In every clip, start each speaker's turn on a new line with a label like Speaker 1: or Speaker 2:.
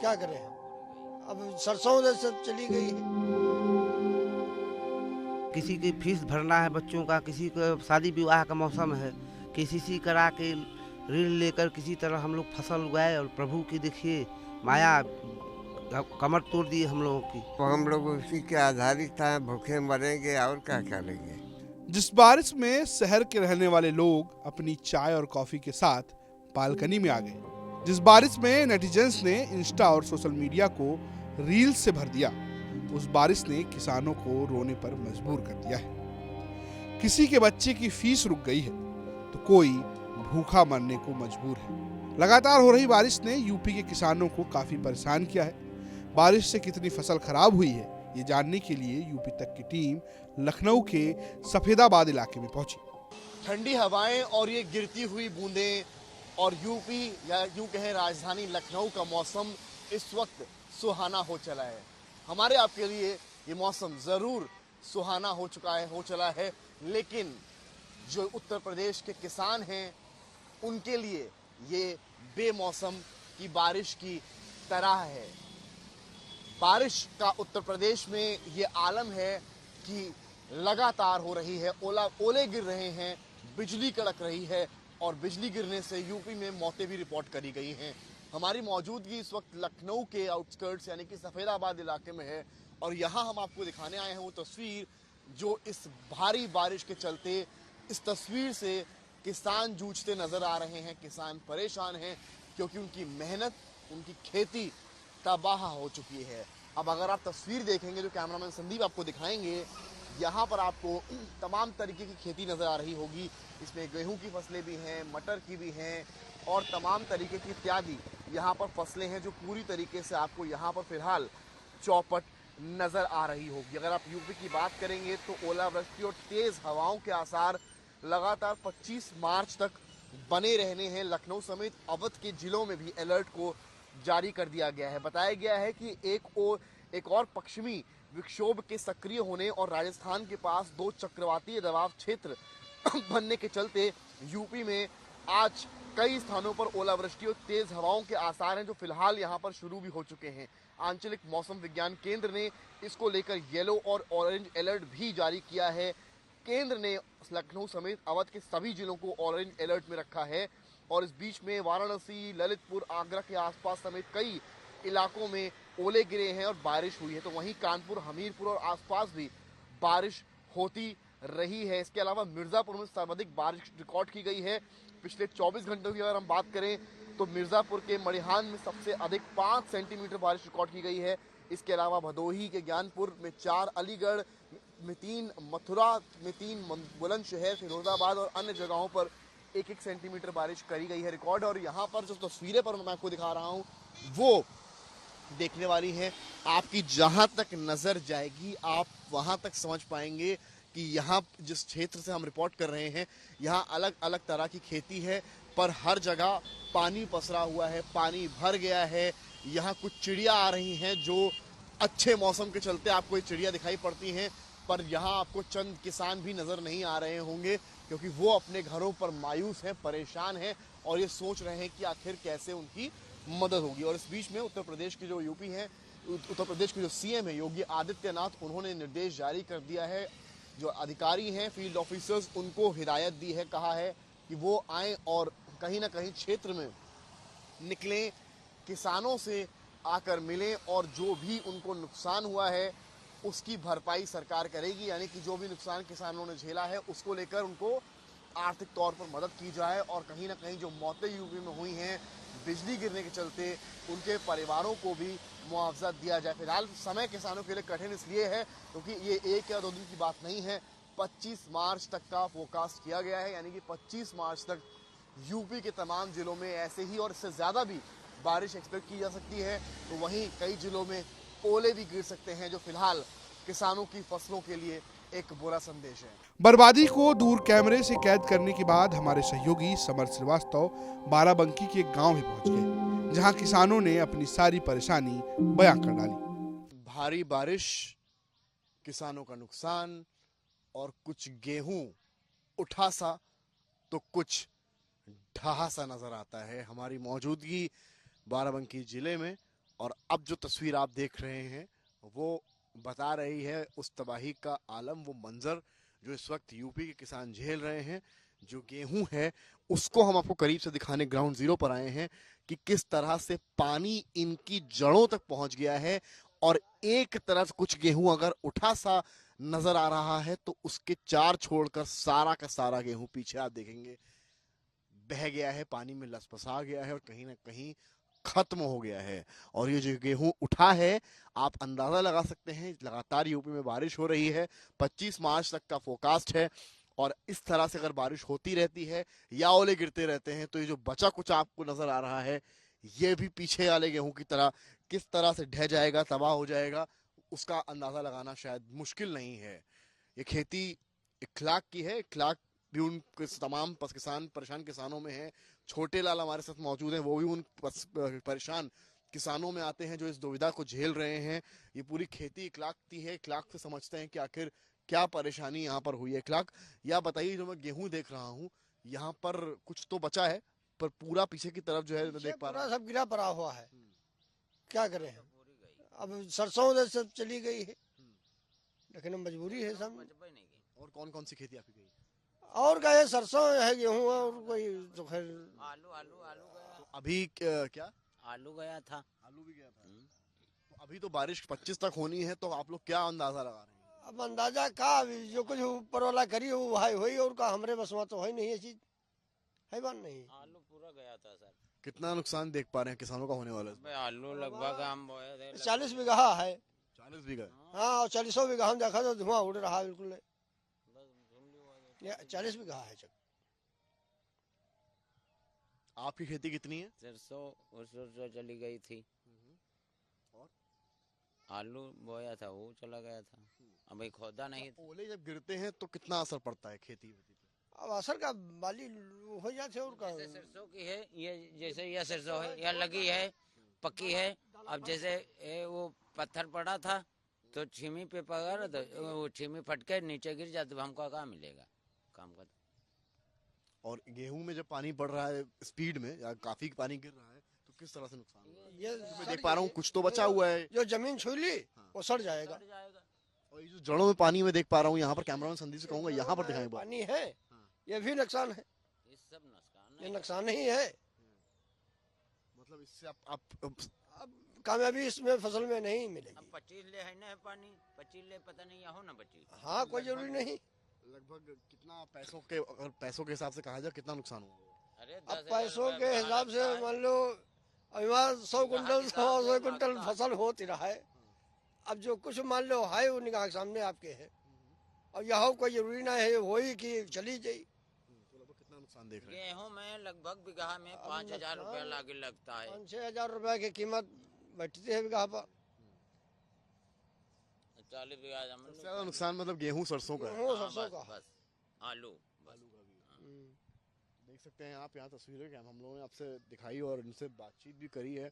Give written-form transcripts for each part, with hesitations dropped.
Speaker 1: क्या करें हम? अब सरसों जैसे चली गई है।
Speaker 2: किसी की फीस भरना है बच्चों का, किसी का शादी विवाह का मौसम है, केसीसी करा के ऋण लेकर किसी तरह हम लोग फसल उगाए और प्रभु की देखिए माया कमर तोड़ दी हम लोगों की।
Speaker 3: तो हम लोग उसी के आधारित हैं, भूखे मरेंगे और क्या करेंगे।
Speaker 4: जिस बारिश में शहर के रहने वाले लोग अपनी चाय और कॉफी के साथ बालकनी में आ गए, जिस बारिश में नेटिजन्स ने इंस्टा और सोशल मीडिया को रील्स से भर दिया, उस बारिश ने किसानों को रोने पर मजबूर कर दिया है। किसी के बच्चे की फीस रुक गई है तो कोई भूखा मरने को मजबूर है। लगातार हो रही बारिश ने यूपी के किसानों को काफी परेशान किया है। बारिश से कितनी फसल खराब हुई है, ये जानने के लिए यूपी तक की टीम लखनऊ के सफेदाबाद इलाके में पहुंची।
Speaker 5: ठंडी हवाएं और ये गिरती हुई बूंदें और यूपी या यूं कहें राजधानी लखनऊ का मौसम इस वक्त सुहाना हो चला है। हमारे आपके लिए ये मौसम जरूर सुहाना हो चला है, लेकिन जो उत्तर प्रदेश के किसान हैं उनके लिए ये बेमौसम की बारिश की तरह है। बारिश का उत्तर प्रदेश में ये आलम है कि लगातार हो रही है, ओले गिर रहे हैं, बिजली कड़क रही है और बिजली गिरने से यूपी में मौतें भी रिपोर्ट करी गई हैं। हमारी मौजूदगी इस वक्त लखनऊ के आउटस्कर्ट्स यानी कि सफेदाबाद इलाके में है और यहाँ हम आपको दिखाने आए हैं वो तस्वीर जो इस भारी बारिश के चलते इस तस्वीर से किसान जूझते नजर आ रहे हैं। किसान परेशान हैं क्योंकि उनकी मेहनत, उनकी खेती तबाह हो चुकी है। अब अगर आप तस्वीर देखेंगे जो कैमरामैन संदीप आपको दिखाएंगे, यहाँ पर आपको तमाम तरीके की खेती नजर आ रही होगी। इसमें गेहूं की फसलें भी हैं, मटर की भी हैं और तमाम तरीके की इत्यादि यहाँ पर फसलें हैं जो पूरी तरीके से आपको यहाँ पर फिलहाल चौपट नजर आ रही होगी। अगर आप यूपी की बात करेंगे तो ओलावृष्टि और तेज हवाओं के आसार लगातार 25 मार्च तक बने रहने हैं। लखनऊ समेत अवध के जिलों में भी अलर्ट को जारी कर दिया गया है। बताया गया है कि एक और पश्चिमी विक्षोभ के सक्रिय होने और राजस्थान के पास 2 चक्रवातीय दबाव क्षेत्र बनने के चलते यूपी में आज कई स्थानों पर ओलावृष्टि और तेज हवाओं के आसार हैं जो फिलहाल यहां पर शुरू भी हो चुके हैं। आंचलिक मौसम विज्ञान केंद्र ने इसको लेकर येलो और ऑरेंज अलर्ट भी जारी किया है। केंद्र ने लखनऊ समेत अवध के सभी जिलों को ऑरेंज अलर्ट में रखा है और इस बीच में वाराणसी, ललितपुर, आगरा के आसपास समेत कई इलाकों में ओले गिरे हैं और बारिश हुई है। तो वहीं कानपुर, हमीरपुर और आसपास भी बारिश होती रही है। इसके अलावा मिर्जापुर में सर्वाधिक बारिश रिकॉर्ड की गई है। पिछले 24 घंटों की अगर हम बात करें तो मिर्जापुर के मड़िहान में सबसे अधिक 5 सेंटीमीटर बारिश रिकॉर्ड की गई है। इसके अलावा भदोही के ज्ञानपुर में 4, अलीगढ़ में 3, मथुरा में 3, बुलंदशहर, फिरोजाबाद और अन्य जगहों पर 1-1 सेंटीमीटर बारिश करी गई है रिकॉर्ड। और यहाँ पर जो तस्वीरें पर मैं आपको दिखा रहा हूँ वो देखने वाली है। आपकी जहां तक नजर जाएगी आप वहां तक समझ पाएंगे कि यहाँ जिस क्षेत्र से हम रिपोर्ट कर रहे हैं यहाँ अलग अलग तरह की खेती है, पर हर जगह पानी पसरा हुआ है, पानी भर गया है। यहाँ कुछ चिड़िया आ रही हैं जो अच्छे मौसम के चलते आपको ये चिड़िया दिखाई पड़ती हैं, पर यहाँ आपको चंद किसान भी नजर नहीं आ रहे होंगे क्योंकि वो अपने घरों पर मायूस हैं, परेशान हैं और ये सोच रहे हैं कि आखिर कैसे उनकी मदद होगी। और इस बीच में उत्तर प्रदेश की जो यूपी है, उत्तर प्रदेश के जो सीएम है योगी आदित्यनाथ, उन्होंने निर्देश जारी कर दिया है। जो अधिकारी हैं, फील्ड ऑफिसर्स, उनको हिदायत दी है, कहा है कि वो आए और कहीं ना कहीं क्षेत्र में निकलें, किसानों से आकर मिलें और जो भी उनको नुकसान हुआ है उसकी भरपाई सरकार करेगी। यानी कि जो भी नुकसान किसानों ने झेला है उसको लेकर उनको आर्थिक तौर पर मदद की जाए और कहीं ना कहीं जो मौतें यूपी में हुई हैं बिजली गिरने के चलते उनके परिवारों को भी मुआवजा दिया जाए। फिलहाल समय किसानों के लिए कठिन इसलिए है क्योंकि ये 1 या 2 दिन की बात नहीं है, 25 मार्च तक का फोरकास्ट किया गया है। यानी कि 25 मार्च तक यूपी के तमाम जिलों में ऐसे ही और इससे ज़्यादा भी बारिश एक्सपेक्ट की जा सकती है। तो वहीं कई जिलों में ओले भी गिर सकते हैं जो फिलहाल किसानों की फसलों के लिए एक बुरा संदेश है।
Speaker 4: बर्बादी को दूर कैमरे से कैद करने के बाद हमारे सहयोगी समर श्रीवास्तव बाराबंकी के गांव में पहुंच गए, जहां किसानों ने अपनी सारी परेशानी बयां कर डाली।
Speaker 5: भारी बारिश, किसानों का नुकसान और कुछ गेहूं उठा सा तो कुछ ढहा सा नजर आता है। हमारी मौजूदगी बाराबंकी जिले में और अब जो तस्वीर आप देख रहे हैं वो बता रही है उस तबाही का आलम, वो मंजर जो इस वक्त यूपी के किसान झेल रहे हैं। जो गेहूं है उसको हम आपको करीब से दिखाने ग्राउंड जीरो पर आए हैं कि किस तरह से पानी इनकी जड़ों तक पहुंच गया है। और एक तरफ कुछ गेहूं अगर उठा सा नजर आ रहा है तो उसके चार छोड़कर सारा का सारा गेहूं पीछे आप देखेंगे बह गया है, पानी में लसपसा गया है और कहीं ना कहीं खत्म हो गया है। और ये जो गेहूं उठा है आप अंदाजा लगा सकते हैं, लगातार यूपी में बारिश हो रही है, 25 मार्च तक का फोरकास्ट है। और इस तरह से अगर बारिश होती रहती है या ओले गिरते रहते हैं तो ये जो बचा कुछ आपको नजर आ रहा है ये भी पीछे वाले गेहूं की तरह किस तरह से ढह जाएगा, तबाह हो जाएगा, उसका अंदाजा लगाना शायद मुश्किल नहीं है। ये खेती इखलाक की है, इखलाक भी उन तमाम किसान परेशान किसानों में है। छोटे लाल हमारे साथ मौजूद हैं, वो भी उन परेशान किसानों में आते हैं जो इस दुविधा को झेल रहे हैं। ये पूरी खेती इखलाक की है, इखलाक से समझते हैं कि आखिर क्या परेशानी यहाँ पर हुई है। इखलाक, या बताइए, जो मैं गेहूं देख रहा हूँ यहाँ पर कुछ तो बचा है पर पूरा पीछे की तरफ जो है मैं देख पा रहा हूँ
Speaker 1: सब गिरा पड़ा हुआ है, क्या करें हम? अब सरसों उधर सब चली गई है, लेकिन मजबूरी है सब।
Speaker 5: और कौन कौन सी खेती आपकी गई?
Speaker 1: और क्या है, सरसों है, गेहूं है, और कोई तो खैर
Speaker 6: आलू गया।
Speaker 5: तो अभी क्या
Speaker 6: आलू गया था।
Speaker 5: आलू भी गया था। तो अभी तो बारिश 25 तक होनी है, तो आप लोग क्या अंदाजा लगा रहे हैं?
Speaker 1: अब अंदाजा का जो कुछ ऊपर वाला करी वो भाई हुई, और का हमरे बस में तो है नहीं, ये चीज है बात नहीं।
Speaker 6: आलू पूरा गया था सर।
Speaker 5: कितना नुकसान देख पा रहे हैं किसानों का होने वाला है?
Speaker 6: आलू लगभग हम बोए थे
Speaker 1: 40 बीघा है।
Speaker 5: 40 बीघा।
Speaker 1: हाँ, और 40 बीघा हम देखा तो धुआं उड़ रहा है बिल्कुल। 40 बीघा है।
Speaker 5: आपकी खेती कितनी है?
Speaker 6: सरसों चली गई थी।
Speaker 5: और
Speaker 6: आलू बोया था वो चला गया था। अभी खोदा नहीं।
Speaker 5: ओले जब गिरते हैं तो कितना असर पड़ता है खेती पे?
Speaker 1: अब असर का बाली हो जाते और का।
Speaker 6: जैसे सरसों की है ये, जैसे यह सरसों है, यह लगी है, पक्की है। अब जैसे वो पत्थर पड़ा था तो छीमी पे पकड़ तो वो छीमी फट के नीचे गिर जाते, हमको कहाँ मिलेगा काम का।
Speaker 5: और गेहूं में जब पानी पड़ रहा है स्पीड में या काफी पानी गिर रहा है तो किस तरह से नुकसान होगा?
Speaker 1: ये
Speaker 5: मैं देख पा रहा हूँ कुछ तो बचा हुआ है।
Speaker 1: जो जमीन छू ली वो सड़ जाएगा।
Speaker 5: और ये जो जड़ों में पानी में देख पा रहा हूँ, यहाँ पर कैमरामैन संदीप से कहूंगा यहाँ पर दिखाएं।
Speaker 1: पानी है, ये भी नुकसान है।
Speaker 6: ये सब नुकसान
Speaker 1: ये नुकसान नहीं है।
Speaker 5: मतलब इससे आप
Speaker 1: अब कामयाबी इसमें फसल में नहीं मिलेगी।
Speaker 6: अब 25 ले है ना पानी, 25 ले पता नहीं हो ना 25।
Speaker 1: हाँ, कोई जरूरी नहीं।
Speaker 5: लगभग कितना पैसों के, अगर पैसों के हिसाब से कहा जाए कितना नुकसान हुआ?
Speaker 6: अरे
Speaker 1: अब पैसों के हिसाब से मान लो अभी 100 कुंटल 100 कुंटल फसल होती रहा है। अब जो कुछ मान लो है वो निगाह के सामने आपके है। और यहाँ कोई जरूरी ना है वही कि चली जाए।
Speaker 5: तो लगभग कितना नुकसान देख रहे हैं?
Speaker 6: गेहूं में लगभग बीघा में 5,000 रुपया लागे लगता है।
Speaker 1: 5-6 हजार रुपया की कीमत बैठती है बीघा पर।
Speaker 6: 40 बीघा
Speaker 5: सबसे ज्यादा नुकसान मतलब गेहूं सरसों का है।
Speaker 1: गेहूं सरसों का।
Speaker 6: बस आलू बस।
Speaker 5: देख सकते हैं आप यहाँ तस्वीरें कि हम लोगों ने आपसे दिखाई और इनसे बातचीत भी करी है।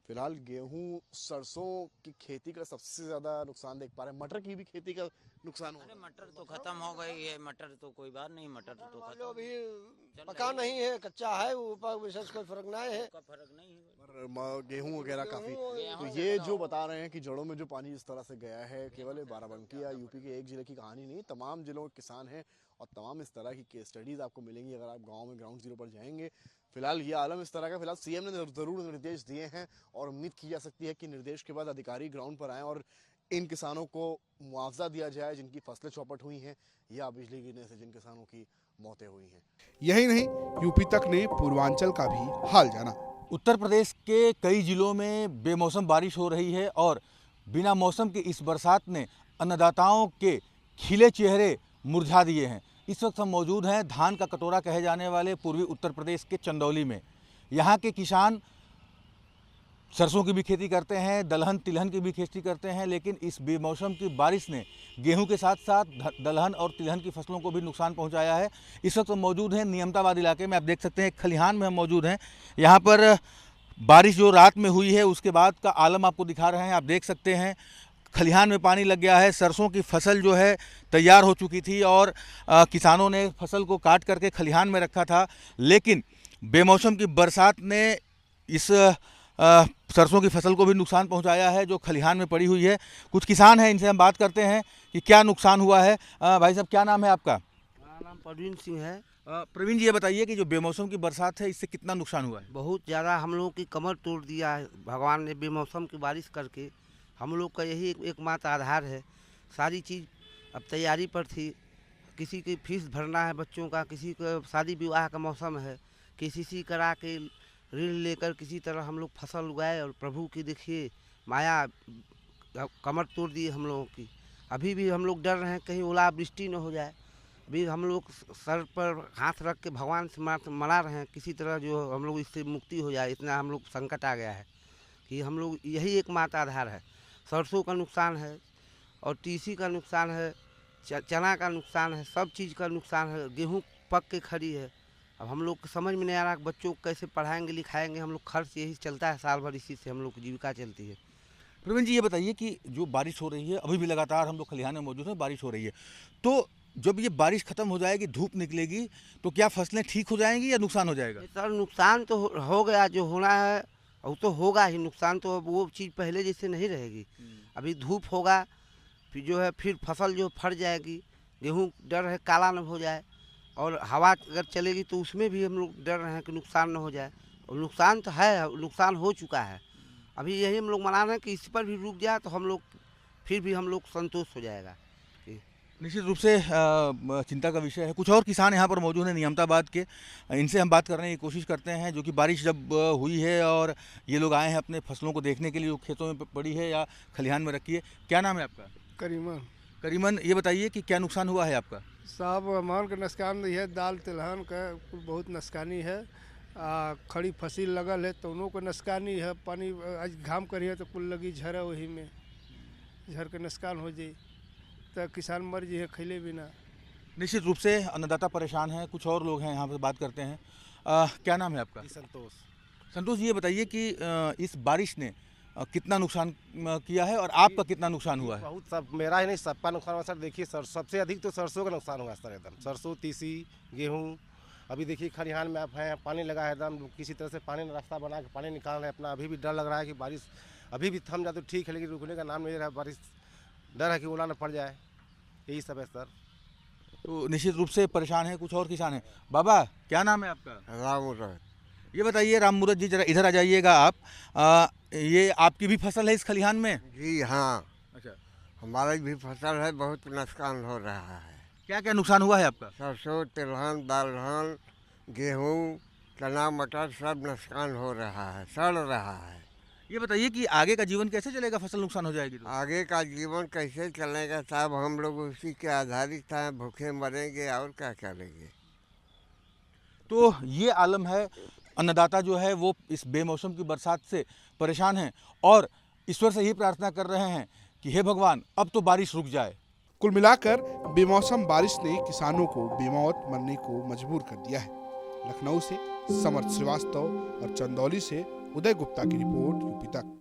Speaker 5: फिलहाल गेहूं सरसों की खेती का सबसे ज्यादा नुकसान देख पा रहे हैं। मटर की भी खेती का नुकसान हो
Speaker 6: अरे
Speaker 5: रहा है।
Speaker 6: मटर तो खत्म हो गई है, मटर तो कोई बात नहीं, मटर तो
Speaker 1: मान लो
Speaker 6: खत्म।
Speaker 1: अभी पका नहीं है, कच्चा है, ऊपर विशेष कोई फर्क नहीं है।
Speaker 6: का फर्क नहीं है।
Speaker 5: पर गेहूं वगैरह काफी।
Speaker 1: गेहूं
Speaker 5: तो ये जो बता रहे हैं कि जड़ों में जो पानी इस तरह से गया है, केवल बाराबंकी या यूपी के एक जिले की कहानी नहीं, तमाम जिलों के किसान हैं और तमाम इस तरह की केस स्टडीज आपको मिलेंगी अगर आप गांव में ग्राउंड जीरो पर जाएंगे। फिलहाल ये आलम इस तरह का। फिलहाल सीएम ने जरूर निर्देश दिए हैं और उम्मीद की जा सकती है कि निर्देश के बाद अधिकारी ग्राउंड पर आए और इन किसानों को मुआवजा दिया जाए जिनकी फसलें चौपट हुई हैं या बिजली गिरने से जिन किसानों की मौतें हुई हैं।
Speaker 4: यही नहीं, यूपी तक ने पूर्वांचल का भी हाल जाना।
Speaker 7: उत्तर प्रदेश के कई जिलों में बेमौसम बारिश हो रही है और बिना मौसम के इस बरसात ने अन्नदाताओं के खिले चेहरे मुरझा दिए हैं। इस वक्त हम मौजूद हैं धान का कटोरा कहे जाने वाले पूर्वी उत्तर प्रदेश के चंदौली में। यहाँ के किसान सरसों की भी खेती करते हैं, दलहन तिलहन की भी खेती करते हैं, लेकिन इस बेमौसम की बारिश ने गेहूं के साथ साथ दलहन और तिलहन की फसलों को भी नुकसान पहुंचाया है। इस वक्त हम मौजूद हैं नियमताबाद इलाके में। आप देख सकते हैं खलिहान में हम मौजूद हैं। यहाँ पर बारिश जो रात में हुई है उसके बाद का आलम आपको दिखा रहे हैं। आप देख सकते हैं खलिहान में पानी लग गया है। सरसों की फसल जो है तैयार हो चुकी थी और किसानों ने फसल को काट करके खलिहान में रखा था, लेकिन बेमौसम की बरसात ने इस सरसों की फसल को भी नुकसान पहुंचाया है जो खलिहान में पड़ी हुई है। कुछ किसान हैं, इनसे हम बात करते हैं कि क्या नुकसान हुआ है। भाई साहब, क्या नाम है आपका?
Speaker 2: मेरा नाम प्रवीण सिंह है।
Speaker 7: प्रवीण जी, ये बताइए कि जो बेमौसम की बरसात है इससे कितना नुकसान हुआ है?
Speaker 2: बहुत ज़्यादा हम लोगों की कमर तोड़ दिया है भगवान ने बेमौसम की बारिश करके। हम लोग का यही एकमात्र आधार है। सारी चीज़ अब तैयारी पर थी। किसी की फीस भरना है बच्चों का, किसी का शादी विवाह का मौसम है, KCC करा के ऋण लेकर किसी तरह हम लोग फसल उगाए और प्रभु की देखिए माया कमर तोड़ दी हम लोगों की। अभी भी हम लोग डर रहे हैं कहीं ओलावृष्टि न हो जाए। अभी हम लोग सर पर हाथ रख के भगवान से मना रहे हैं किसी तरह जो हम लोग इससे मुक्ति हो जाए। इतना हम लोग संकट आ गया है कि हम लोग यही एकमात्र आधार है। सरसों का नुकसान है और TC का नुकसान है, चना का नुकसान है, सब चीज़ का नुकसान है। गेहूँ पक के खड़ी है। अब हम लोग को समझ में नहीं आ रहा कि बच्चों को कैसे पढ़ाएंगे लिखाएंगे। हम लोग खर्च यही चलता है साल भर, इसी से हम लोग की जीविका चलती है।
Speaker 7: प्रवीण जी, ये बताइए कि जो बारिश हो रही है, अभी भी लगातार हम लोग खलिहान में मौजूद हैं, बारिश हो रही है, तो जब ये बारिश खत्म हो जाएगी, धूप निकलेगी, तो क्या फसलें ठीक हो जाएंगी या नुकसान हो जाएगा?
Speaker 2: सर नुकसान तो हो गया, जो होना है वो तो होगा ही। नुकसान तो अब वो चीज़ पहले जैसे नहीं रहेगी। अभी धूप होगा, फिर जो है फिर फसल जो फट जाएगी। गेहूँ डर है काला न हो जाए, और हवा अगर चलेगी तो उसमें भी हम लोग डर रहे हैं कि नुकसान न हो जाए। और नुकसान तो है, नुकसान हो चुका है। अभी यही हम लोग मना रहे हैं कि इस पर भी रुक जाए तो हम लोग फिर भी हम लोग संतोष हो जाएगा।
Speaker 7: निश्चित रूप से चिंता का विषय है। कुछ और किसान यहाँ पर मौजूद हैं नियामताबाद के, इनसे हम बात करने की कोशिश करते हैं, जो कि बारिश जब हुई है और ये लोग आए हैं अपने फसलों को देखने के लिए, जो खेतों में पड़ी है या खलिहान में रखी है। क्या नाम है आपका?
Speaker 8: करीमन।
Speaker 7: करीमन, ये बताइए कि क्या नुकसान हुआ है आपका?
Speaker 8: साहब हमार के नुकसान नहीं है, दाल तिलहन का बहुत नुकसानी है। खड़ी फसल लगल है तो उनको नुकसानी है। पानी आज घाम करिए तो कुल लगी झरा, वही में झर के नुकसान हो जाए तो किसान मर जाए खैले बिना।
Speaker 7: निश्चित रूप से अन्नदाता परेशान हैं। कुछ और लोग हैं यहाँ पर, बात करते हैं। क्या नाम है आपका?
Speaker 9: संतोष।
Speaker 7: संतोष जी, ये बताइए कि इस बारिश ने कितना नुकसान किया है और आपका कितना नुकसान हुआ है?
Speaker 9: बहुत, सब मेरा ही नहीं सबका नुकसान हुआ सर। देखिए सर, सबसे अधिक तो सरसों का नुकसान हुआ सर। एकदम सरसों, TC, गेहूँ। अभी देखिए खलिहान में आप हैं, पानी लगा है एकदम, किसी तरह से पानी रास्ता बना के पानी निकाल रहे हैं अपना। अभी भी डर लग रहा है कि बारिश अभी भी थम जाए तो ठीक है, लेकिन रुकने का नाम नहीं रहा। बारिश डर है कि ओला न पड़ जाए, यही सब है सर।
Speaker 7: तो निश्चित रूप से परेशान है। कुछ और किसान हैं। बाबा, क्या नाम है आपका?
Speaker 3: राम।
Speaker 7: ये बताइए राम मूरत जी, जरा इधर आ जाइएगा आप। ये आपकी भी फसल है इस खलिहान में?
Speaker 3: जी हाँ,
Speaker 7: अच्छा,
Speaker 3: हमारी भी फसल है, बहुत नुकसान हो रहा है।
Speaker 7: क्या क्या नुकसान हुआ है आपका?
Speaker 3: सरसों, तिलहन, दालहन, गेहूँ, चना, मटर सब नुकसान हो रहा है, सड़ रहा है।
Speaker 7: ये बताइए कि आगे का जीवन कैसे चलेगा, फसल नुकसान हो जाएगी तो?
Speaker 3: आगे का जीवन कैसे चलेगा साहब, हम लोग उसी के आधारित हैं, भूखे मरेंगे और क्या करेंगे।
Speaker 7: तो ये आलम है। अन्नदाता जो है वो इस बेमौसम की बरसात से परेशान हैं और ईश्वर से ही प्रार्थना कर रहे हैं कि हे भगवान, अब तो बारिश रुक जाए।
Speaker 4: कुल मिलाकर बेमौसम बारिश ने किसानों को बेमौत मरने को मजबूर कर दिया है। लखनऊ से समर्थ श्रीवास्तव और चंदौली से उदय गुप्ता की रिपोर्ट, यूपी तक।